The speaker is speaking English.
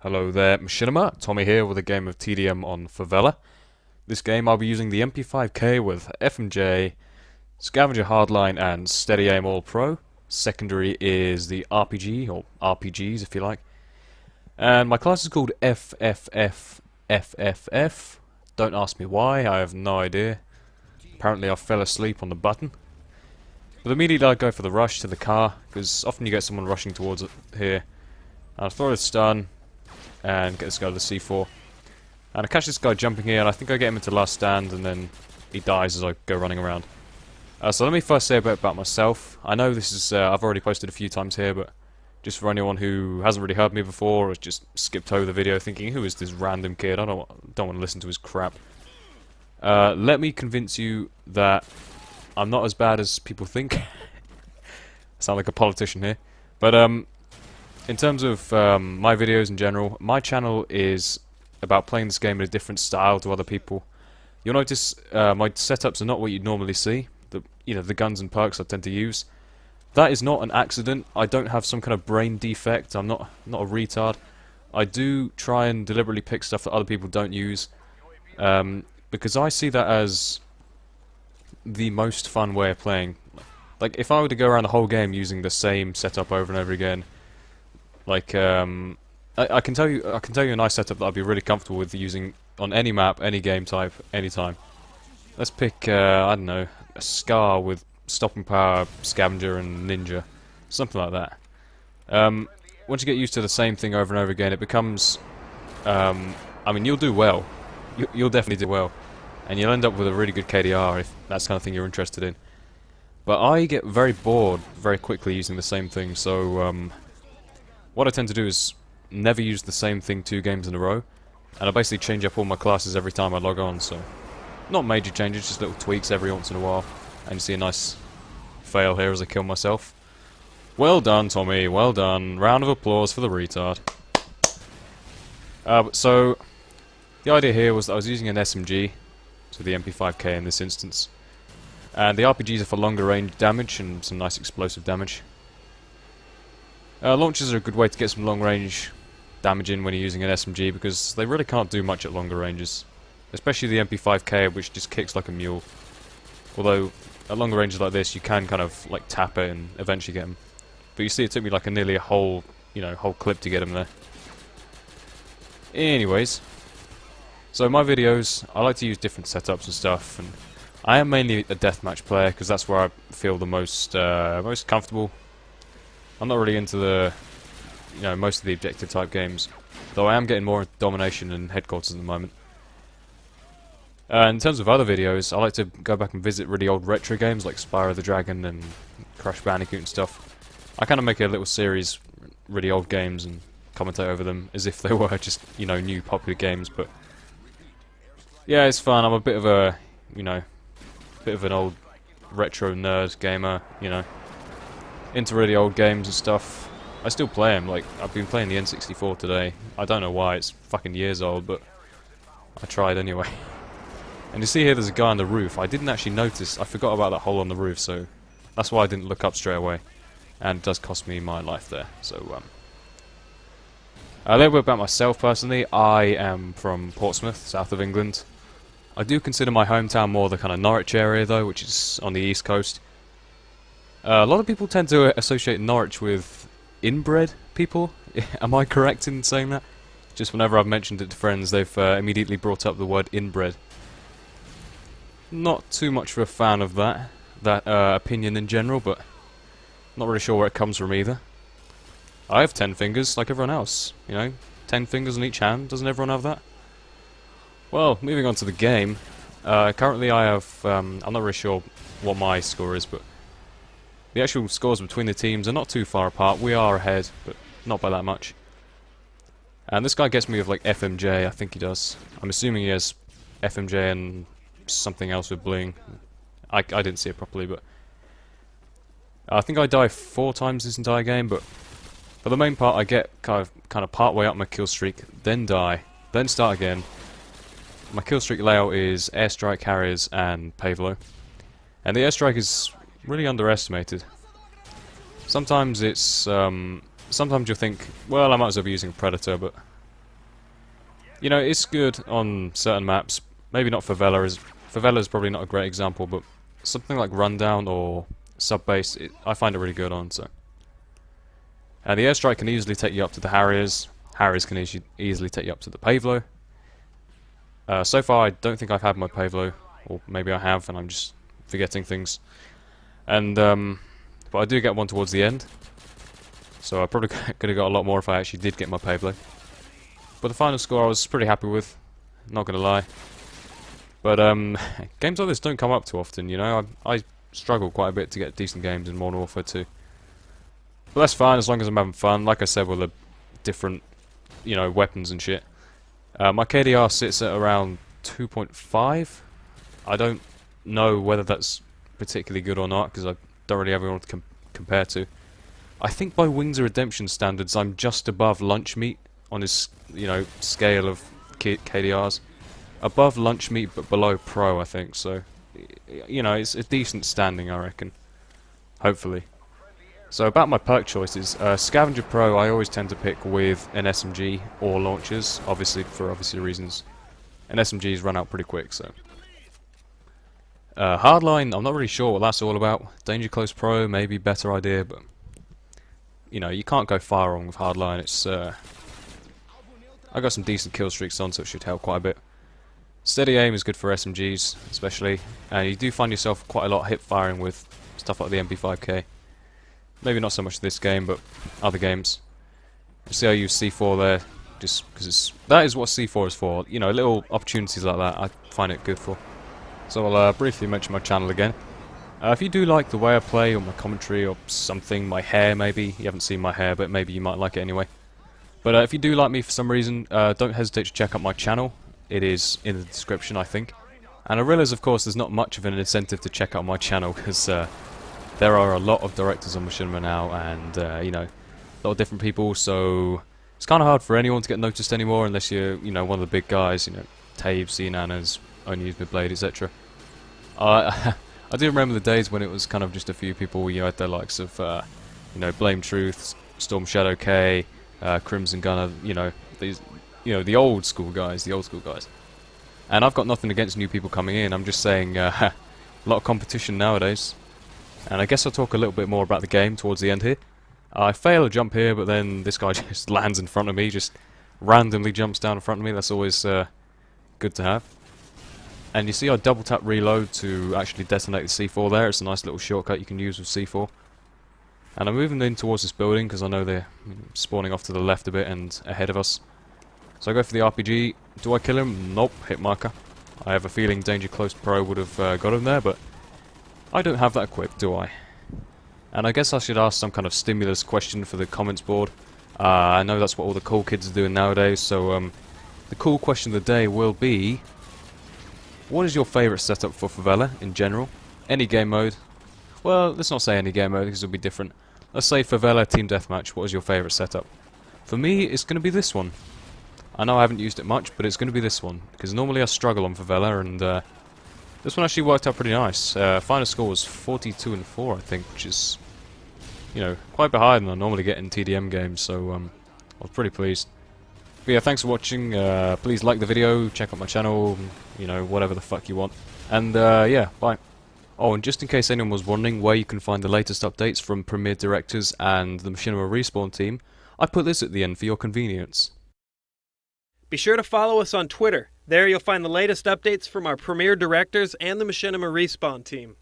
Hello there, Machinima. Tommy here with a game of TDM on Favela. This game I'll be using the MP5K with FMJ, Scavenger Hardline and Steady Aim All Pro. Secondary is the RPG, or RPGs if you like. And my class is called FFFFF. Don't ask me why, I have no idea. Apparently I fell asleep on the button. But immediately I go for the rush to the car, because often you get someone rushing towards it here. I'll throw a stun and get this guy to the C4. And I catch this guy jumping here, and I think I get him into last stand, and then he dies as I go running around. So let me first say a bit about myself. I know this is, I've already posted a few times here, but just for anyone who hasn't really heard me before, or has just skipped over the video thinking, who is this random kid? I don't want to listen to his crap. Let me convince you that I'm not as bad as people think. I sound like a politician here. But, in terms of my videos in general, my channel is about playing this game in a different style to other people. You'll notice my setups are not what you'd normally see. The guns and perks I tend to use. That is not an accident. I don't have some kind of brain defect. I'm not a retard. I do try and deliberately pick stuff that other people don't use, because I see that as the most fun way of playing. Like, if I were to go around the whole game using the same setup over and over again, like, I can tell you a nice setup that I'd be really comfortable with using on any map, any game type, anytime. Let's pick, I don't know, a Scar with Stopping Power, Scavenger, and Ninja. Something like that. Once you get used to the same thing over and over again, it becomes, I mean, you'll do well. You'll definitely do well. And you'll end up with a really good KDR if that's the kind of thing you're interested in. But I get very bored very quickly using the same thing, so, what I tend to do is never use the same thing 2 games in a row, and I basically change up all my classes every time I log on, so not major changes, just little tweaks every once in a while. And you see a nice fail here as I kill myself. Well done, Tommy, well done. Round of applause for the retard. So, the idea here was that I was using an SMG, so the MP5K in this instance, and the RPGs are for longer range damage and some nice explosive damage. Launchers are a good way to get some long-range damage in when you're using an SMG, because they really can't do much at longer ranges. Especially the MP5K, which just kicks like a mule. Although, at longer ranges like this, you can kind of, like, tap it and eventually get them. But you see, it took me like nearly a whole clip to get him there. Anyways. So my videos, I like to use different setups and stuff, and I am mainly a deathmatch player, because that's where I feel the most comfortable. I'm not really into the, most of the objective type games, though I am getting more into domination and headquarters at the moment. In terms of other videos, I like to go back and visit really old retro games like Spyro the Dragon and Crash Bandicoot and stuff. I kind of make a little series, really old games, and commentate over them as if they were just, new popular games, but yeah, it's fun. I'm a bit of a, bit of an old retro nerd gamer, into really old games and stuff. I still play them, like, I've been playing the N64 today. I don't know why, it's fucking years old, but I tried anyway. And you see here there's a guy on the roof. I didn't actually notice, I forgot about that hole on the roof, so that's why I didn't look up straight away. And it does cost me my life there, so, a little bit about myself personally. I am from Portsmouth, south of England. I do consider my hometown more the kind of Norwich area though, which is on the east coast. A lot of people tend to associate Norwich with inbred people. Am I correct in saying that? Just whenever I've mentioned it to friends, they've immediately brought up the word inbred. Not too much of a fan of that opinion in general, but not really sure where it comes from either. I have 10 fingers, like everyone else. 10 fingers on each hand. Doesn't everyone have that? Well, moving on to the game. Currently I have, I'm not really sure what my score is, but the actual scores between the teams are not too far apart. We are ahead, but not by that much. And this guy gets me with like FMJ, I think he does. I'm assuming he has FMJ and something else with bling. I didn't see it properly, but I think I die 4 times this entire game, but for the main part I get kind of part way up my kill streak, then die, then start again. My kill streak layout is airstrike, carriers, and Pavelo. And the airstrike is really underestimated. Sometimes it's, sometimes you'll think, well, I might as well be using Predator, but You know, it's good on certain maps. Maybe not Favela. Favela is probably not a great example, but something like Rundown or Sub-Base, I find it really good on. So, the airstrike can easily take you up to the Harriers. Harriers can easily take you up to the Pavelo. So far, I don't think I've had my Pavelo, or maybe I have, and I'm just forgetting things. And but I do get one towards the end, so I probably could have got a lot more if I actually did get my Pavelo. But the final score I was pretty happy with, not gonna lie. But games like this don't come up too often, you know. I struggle quite a bit to get decent games in Modern Warfare 2. But that's fine as long as I'm having fun. Like I said, with the different, you know, weapons and shit. My KDR sits at around 2.5. I don't know whether that's particularly good or not, because I don't really have anyone to compare to. I think by Wings of Redemption standards, I'm just above Lunch Meat on his, you know, scale of KDRs. Above Lunch Meat, but below Pro, I think. So, you know, it's a decent standing, I reckon. Hopefully. So about my perk choices, Scavenger Pro I always tend to pick with an SMG or launchers, obviously for obvious reasons. And SMGs run out pretty quick, so. Hardline, I'm not really sure what that's all about. Danger Close Pro, maybe better idea, but you know, you can't go far wrong with Hardline. It's I got some decent kill streaks on, so it should help quite a bit. Steady aim is good for SMGs, especially, and you do find yourself quite a lot hip firing with stuff like the MP5K. Maybe not so much this game, but other games. You see I use C4 there, just because that is what C4 is for. You know, little opportunities like that, I find it good for. So I'll briefly mention my channel again. If you do like the way I play, or my commentary, or something, my hair maybe, you haven't seen my hair, but maybe you might like it anyway. But if you do like me for some reason, don't hesitate to check out my channel. It is in the description, I think. And I realise, of course, there's not much of an incentive to check out my channel, because there are a lot of directors on Machinima now, and, you know, a lot of different people, so it's kind of hard for anyone to get noticed anymore, unless you're, you know, one of the big guys, you know, Taves, Nanas, Only Use Blade, etc. I do remember the days when it was kind of just a few people. You had the likes of, you know, Blame Truth, Storm Shadow K, Crimson Gunner. You know, these, you know, the old school guys, And I've got nothing against new people coming in. I'm just saying, a lot of competition nowadays. And I guess I'll talk a little bit more about the game towards the end here. I fail a jump here, but then this guy just lands in front of me, just randomly jumps down in front of me. That's always good to have. And you see I double tap reload to actually detonate the C4 there. It's a nice little shortcut you can use with C4. And I'm moving in towards this building because I know they're spawning off to the left a bit and ahead of us. So I go for the RPG. Do I kill him? Nope, hit marker. I have a feeling Danger Close Pro would have got him there, but I don't have that equipped, do I? And I guess I should ask some kind of stimulus question for the comments board. I know that's what all the cool kids are doing nowadays, so the cool question of the day will be: what is your favourite setup for Favela in general? Any game mode? Well, let's not say any game mode because it'll be different. Let's say Favela Team Deathmatch. What is your favourite setup? For me, it's going to be this one. I know I haven't used it much, but it's going to be this one, because normally I struggle on Favela, and this one actually worked out pretty nice. Final score was 42-4, I think, which is, you know, quite a bit higher than I normally get in TDM games, so I was pretty pleased. But yeah, thanks for watching. Please like the video, check out my channel, you know, whatever the fuck you want. And yeah, bye. Oh, and just in case anyone was wondering where you can find the latest updates from Premier Directors and the Machinima Respawn team, I put this at the end for your convenience. Be sure to follow us on Twitter. There you'll find the latest updates from our Premier Directors and the Machinima Respawn team.